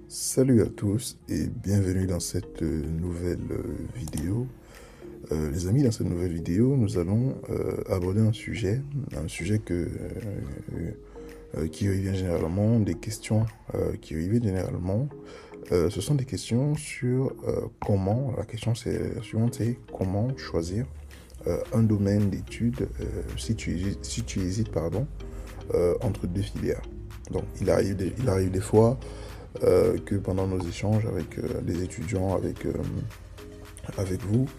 Salut à tous et bienvenue dans cette nouvelle vidéo. Les amis, dans cette nouvelle vidéo, nous allons aborder un sujet qui revient généralement, des questions qui reviennent généralement. Ce sont des questions sur comment, la question c'est la suivante, c'est comment choisir un domaine d'études si tu hésites pardon, entre deux filières. Donc il arrive des fois que pendant nos échanges avec les étudiants, avec vous,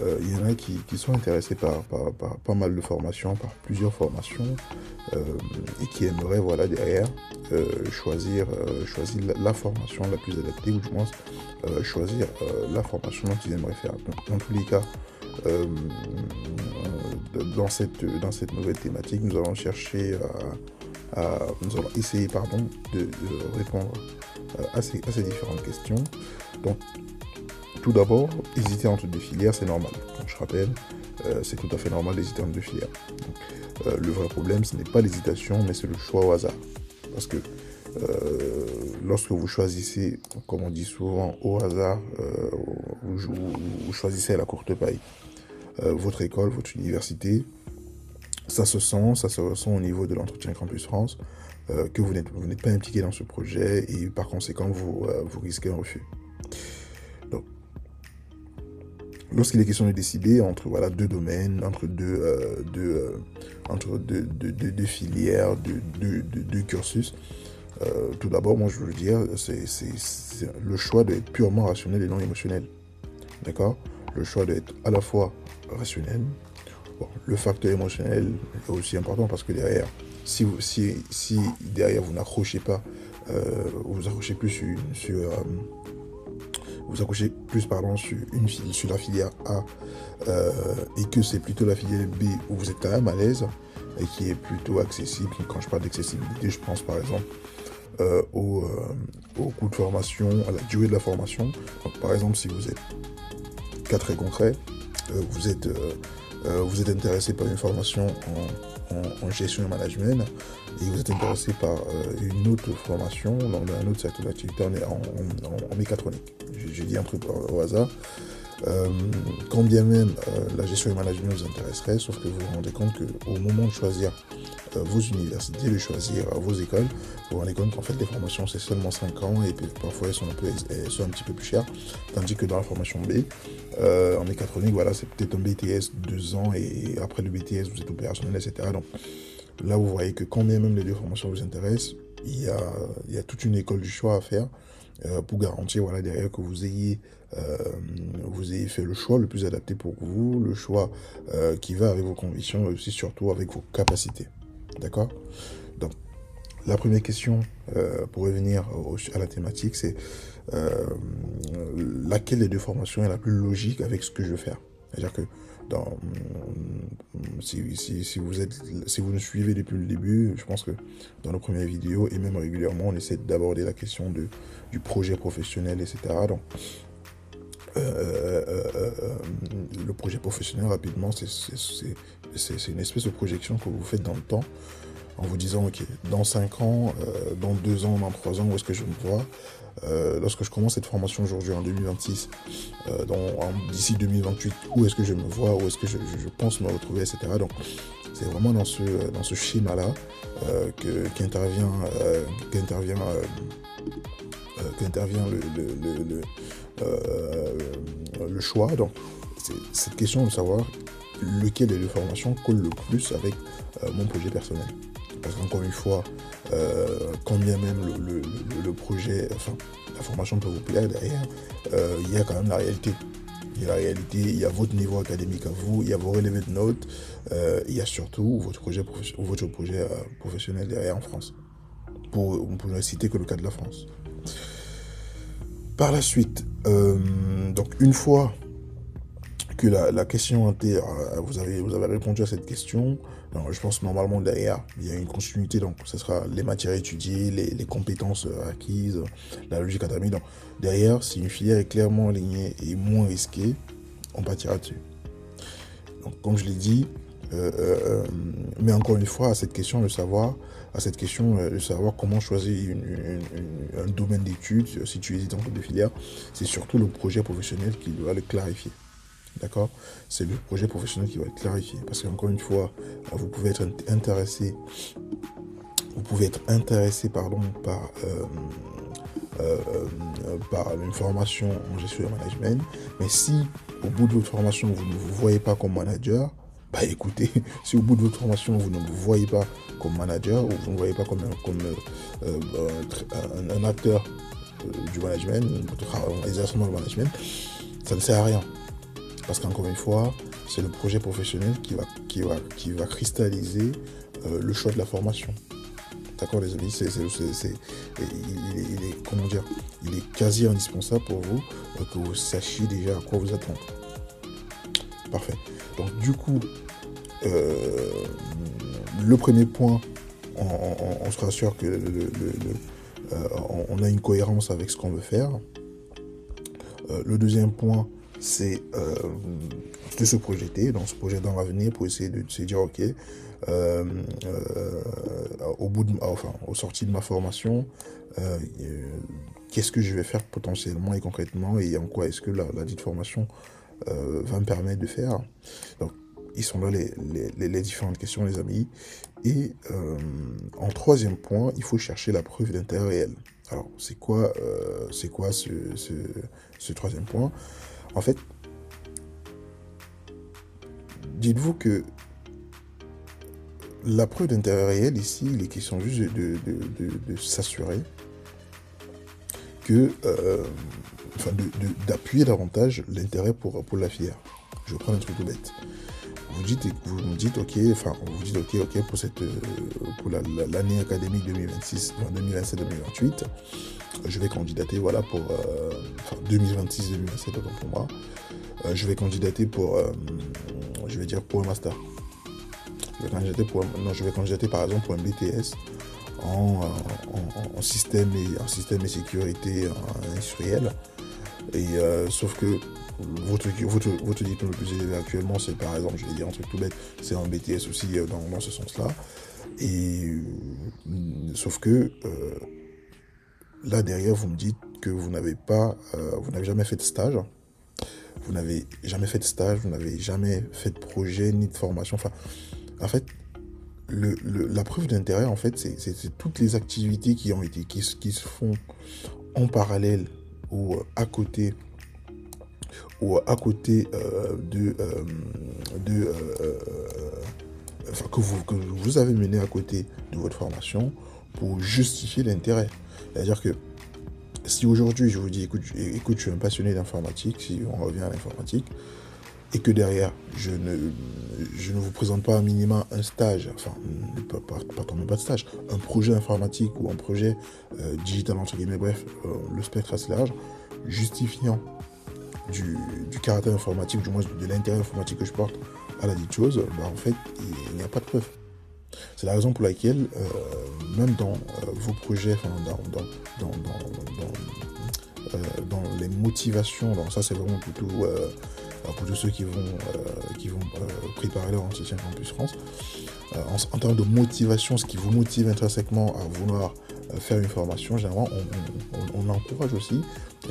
il y en a qui sont intéressés par pas mal de formations, par plusieurs formations, euh, et qui aimeraient, voilà, derrière, choisir la formation la plus adaptée, ou du moins choisir la formation dont ils aimeraient faire. Donc, dans tous les cas, euh, dans cette nouvelle thématique, nous allons nous allons essayer, pardon, de répondre à ces différentes questions. Donc, tout d'abord, hésiter entre deux filières, c'est normal. Donc, je rappelle, c'est tout à fait normal d'hésiter entre deux filières. Donc, le vrai problème, ce n'est pas l'hésitation, mais c'est le choix au hasard. Parce que lorsque vous choisissez, comme on dit souvent, au hasard, vous choisissez à la courte paille votre école, votre université, ça se ressent au niveau de l'entretien Campus France, que vous n'êtes pas impliqué dans ce projet et par conséquent, vous risquez un refus. Donc, lorsqu'il est question de décider entre voilà, deux domaines, entre deux filières, deux cursus, tout d'abord, moi je veux dire, le choix doit être purement rationnel et non émotionnel. D'accord? Le choix doit être à la fois rationnel. Bon, le facteur émotionnel est aussi important parce que derrière, si derrière vous n'accrochez pas, vous accrochez plus vous accrochez plus pardon, sur la filière A et que c'est plutôt la filière B où vous êtes quand même à l'aise et qui est plutôt accessible. Quand je parle d'accessibilité, je pense par exemple au coût de formation, à la durée de la formation. Donc, par exemple, si vous êtes cas très concret, vous êtes intéressé par une formation en gestion et management et vous êtes intéressé par une autre formation dans un autre secteur d'activité en mécatronique. J'ai dit un truc au hasard. Quand bien même la gestion et le management vous intéresserait, sauf que vous vous rendez compte qu'au moment de choisir vos universités, de choisir vos écoles, vous vous rendez compte qu'en fait les formations c'est seulement 5 ans et puis parfois elles sont un petit peu plus chères, tandis que dans la formation B, en mécatronique, voilà, c'est peut-être un BTS 2 ans et après le BTS vous êtes opérationnel, etc. Donc là vous voyez que quand bien même les deux formations vous intéressent, il y a toute une école du choix à faire pour garantir voilà, derrière que euh, vous ayez fait le choix le plus adapté pour vous, le choix qui va avec vos convictions et aussi surtout avec vos capacités. D'accord? Donc, la première question, pour revenir à la thématique, c'est euh, laquelle des deux formations est la plus logique avec ce que je veux faire. C'est-à-dire que dans, si vous nous suivez depuis le début, je pense que dans nos premières vidéos et même régulièrement, on essaie d'aborder la question du projet professionnel, etc. Donc, le projet professionnel, rapidement, c'est une espèce de projection que vous faites dans le temps en vous disant, ok, dans 5 ans, dans 2 ans, dans 3 ans, où est-ce que je me vois lorsque je commence cette formation aujourd'hui en 2026, d'ici 2028, où est-ce que je me vois, où est-ce que je pense me retrouver, etc. Donc, c'est vraiment dans ce schéma-là qu'intervient le choix. Donc, c'est cette question de savoir lequel des deux formations colle le plus avec mon projet personnel. Parce qu'encore une fois, quand bien même le projet, enfin, la formation peut vous plaire derrière, il y a quand même la réalité. Il y a la réalité, il y a votre niveau académique à vous, il y a vos relevés de notes, il y a surtout votre projet professionnel derrière en France. On peut ne citer que le cas de la France. Par la suite, donc une fois que la question était, vous avez répondu à cette question, alors, je pense que normalement derrière, il y a une continuité, donc ce sera les matières étudiées, les compétences acquises, la logique académique. Donc derrière, si une filière est clairement alignée et moins risquée, on partira dessus. Donc comme je l'ai dit, mais encore une fois, à cette question de savoir à cette question de savoir comment choisir un domaine d'études si tu hésites entre deux filières. C'est surtout le projet professionnel qui doit le clarifier. D'accord? C'est le projet professionnel qui va le clarifier. Parce qu'encore une fois, vous pouvez être intéressé, pardon, par une formation en gestion et management, mais si au bout de votre formation vous ne vous voyez pas comme manager, bah écoutez, si au bout de votre formation vous ne vous voyez pas comme manager ou vous ne voyez pas comme un acteur du management, exercement du management, ça ne sert à rien. Parce qu'encore une fois, c'est le projet professionnel qui va cristalliser le choix de la formation. D'accord les amis, il est quasi indispensable pour vous que vous sachiez déjà à quoi vous attendre. Parfait. Donc du coup, le premier point, on se rassure que on a une cohérence avec ce qu'on veut faire. Le deuxième point, c'est de se projeter, donc se projeter dans l'avenir pour essayer de se dire ok, au sorti de ma formation, qu'est-ce que je vais faire potentiellement et concrètement et en quoi est-ce que la dite formation va me permettre de faire. Donc ils sont là les différentes questions les amis. Et en troisième point, il faut chercher la preuve d'intérêt réel. Alors c'est quoi ce troisième point? En fait, dites-vous que la preuve d'intérêt réel ici, il est question juste de s'assurer que, d'appuyer davantage l'intérêt pour la filière. Je vais prendre un truc tout bête. Vous me dites ok pour l'année académique 2027-2028, je vais candidater pour 2026-2027 pour moi. Je vais candidater pour un master. Je vais candidater par exemple pour un BTS en système et sécurité industrielle. Et sauf que votre diplôme le plus élevé actuellement, c'est par exemple, je vais dire un truc tout bête, c'est un BTS aussi dans ce sens-là. Et sauf que là derrière, vous me dites que vous n'avez jamais fait de stage. Vous n'avez jamais fait de projet ni de formation. Enfin, en fait, la preuve d'intérêt, en fait, c'est toutes les activités qui se font en parallèle ou à côté que vous avez mené à côté de votre formation pour justifier l'intérêt. C'est-à-dire que si aujourd'hui je vous dis écoute, je suis un passionné d'informatique, si on revient à l'informatique, et que derrière je ne vous présente pas un minimum un stage, enfin pas de stage, un projet informatique ou un projet digital entre guillemets, bref, le spectre assez large, justifiant du caractère informatique, du moins de l'intérêt informatique que je porte à la dite chose, en fait il n'y a pas de preuve. C'est la raison pour laquelle même dans vos projets, dans les motivations, donc ça c'est vraiment plutôt pour tous ceux qui vont préparer leur entretien Campus France, en termes de motivation, ce qui vous motive intrinsèquement à vouloir faire une formation, généralement on encourage aussi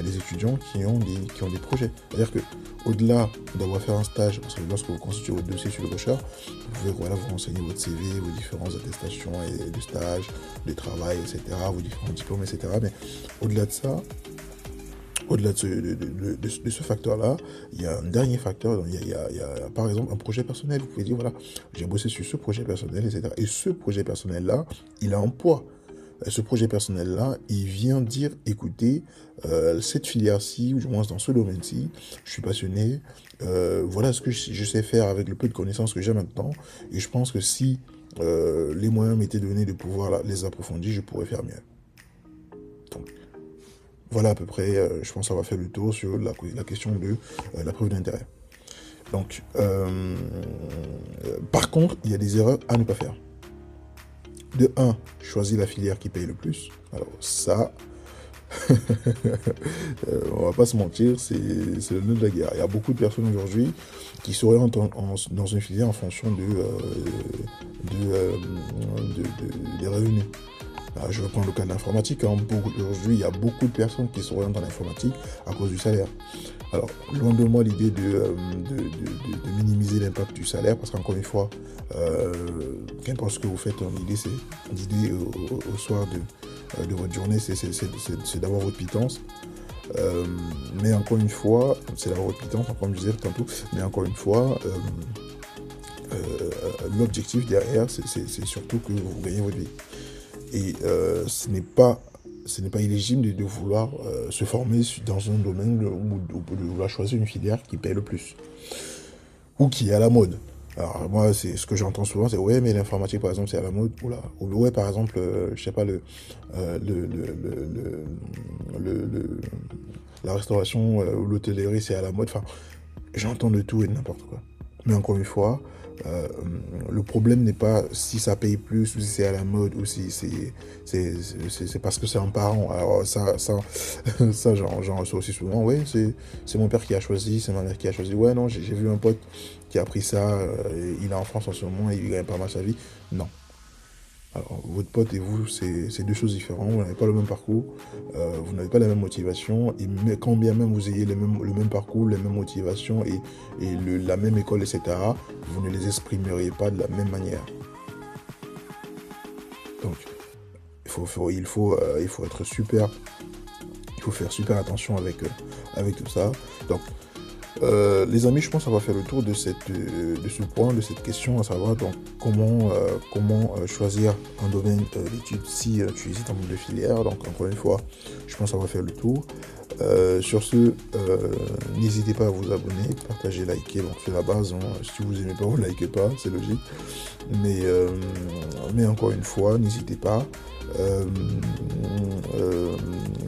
les étudiants qui ont des projets. C'est-à-dire que au-delà d'avoir fait un stage, parce que lorsque vous constituez votre dossier sur le Rocher, vous pouvez vous renseigner votre CV, vos différentes attestations de stage, de travail, etc., vos différents diplômes, etc. Mais au-delà de ça, au-delà de ce facteur-là, il y a un dernier facteur, il y a par exemple un projet personnel. Vous pouvez dire, voilà, j'ai bossé sur ce projet personnel, etc. Et ce projet personnel-là, il a un poids. Ce projet personnel-là, il vient dire, écoutez, cette filière-ci, ou du moins dans ce domaine-ci, je suis passionné, voilà ce que je sais faire avec le peu de connaissances que j'ai maintenant, et je pense que si les moyens m'étaient donnés de pouvoir les approfondir, je pourrais faire mieux. Donc, voilà à peu près, je pense avoir fait le tour sur la question de la preuve d'intérêt. Donc, par contre, il y a des erreurs à ne pas faire. De 1, choisir la filière qui paye le plus. Alors ça, On va pas se mentir, c'est le nœud de la guerre. Il y a beaucoup de personnes aujourd'hui qui s'orientent dans une filière en fonction des revenus. Alors, je vais prendre le cas de l'informatique. Hein. Aujourd'hui, il y a beaucoup de personnes qui s'orientent dans l'informatique à cause du salaire. Alors, loin de moi l'idée de minimiser l'impact du salaire, parce qu'encore une fois, qu'importe ce que vous faites, l'idée au soir de votre journée, c'est d'avoir votre pitance. Mais encore une fois, c'est d'avoir votre pitance, comme je disais tantôt, mais encore une fois, l'objectif derrière, c'est surtout que vous gagnez votre vie. Et ce n'est pas illégitime de vouloir se former dans un domaine ou de vouloir choisir une filière qui paye le plus ou qui est à la mode. Alors moi, c'est ce que j'entends souvent, c'est ouais, mais l'informatique par exemple c'est à la mode. Oula. Ou ouais, par exemple, je sais pas la restauration ou l'hôtellerie c'est à la mode. Enfin, j'entends de tout et de n'importe quoi. Mais encore une fois, le problème n'est pas si ça paye plus ou si c'est à la mode ou si c'est parce que c'est un parent. Alors ça j'en reçois aussi souvent. Ouais, c'est mon père qui a choisi, c'est ma mère qui a choisi. Ouais, non, j'ai vu un pote qui a pris ça, il est en France en ce moment et il gagne pas mal sa vie. Non. Alors, votre pote et vous, c'est deux choses différentes. Vous n'avez pas le même parcours, vous n'avez pas la même motivation. Et quand bien même vous ayez le même parcours, les mêmes motivations et la même école, etc., vous ne les exprimeriez pas de la même manière. Donc, il faut être super. Il faut faire super attention avec tout ça. Donc, les amis, je pense qu'on va faire le tour de ce point, de cette question, à savoir donc comment choisir un domaine d'études si tu hésites en mode de filière. Donc encore une fois, je pense qu'on va faire le tour. Sur ce, n'hésitez pas à vous abonner, partager, liker. Bon, c'est la base. Hein. Si vous aimez pas, vous likez pas, c'est logique. Mais encore une fois, n'hésitez pas.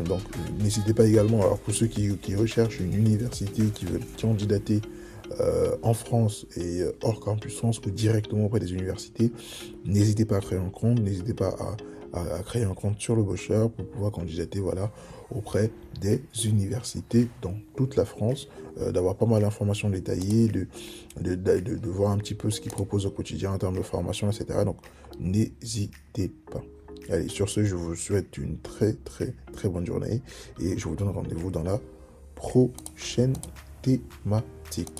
Donc n'hésitez pas également, alors pour ceux qui recherchent une université, qui veulent candidater en France et hors campus France ou directement auprès des universités, n'hésitez pas à créer un compte, n'hésitez pas à créer un compte sur le Bosher pour pouvoir candidater auprès des universités dans toute la France, d'avoir pas mal d'informations détaillées, de voir un petit peu ce qu'ils proposent au quotidien en termes de formation, etc. Donc n'hésitez pas. Allez, sur ce, je vous souhaite une très très très bonne journée et je vous donne rendez-vous dans la prochaine thématique.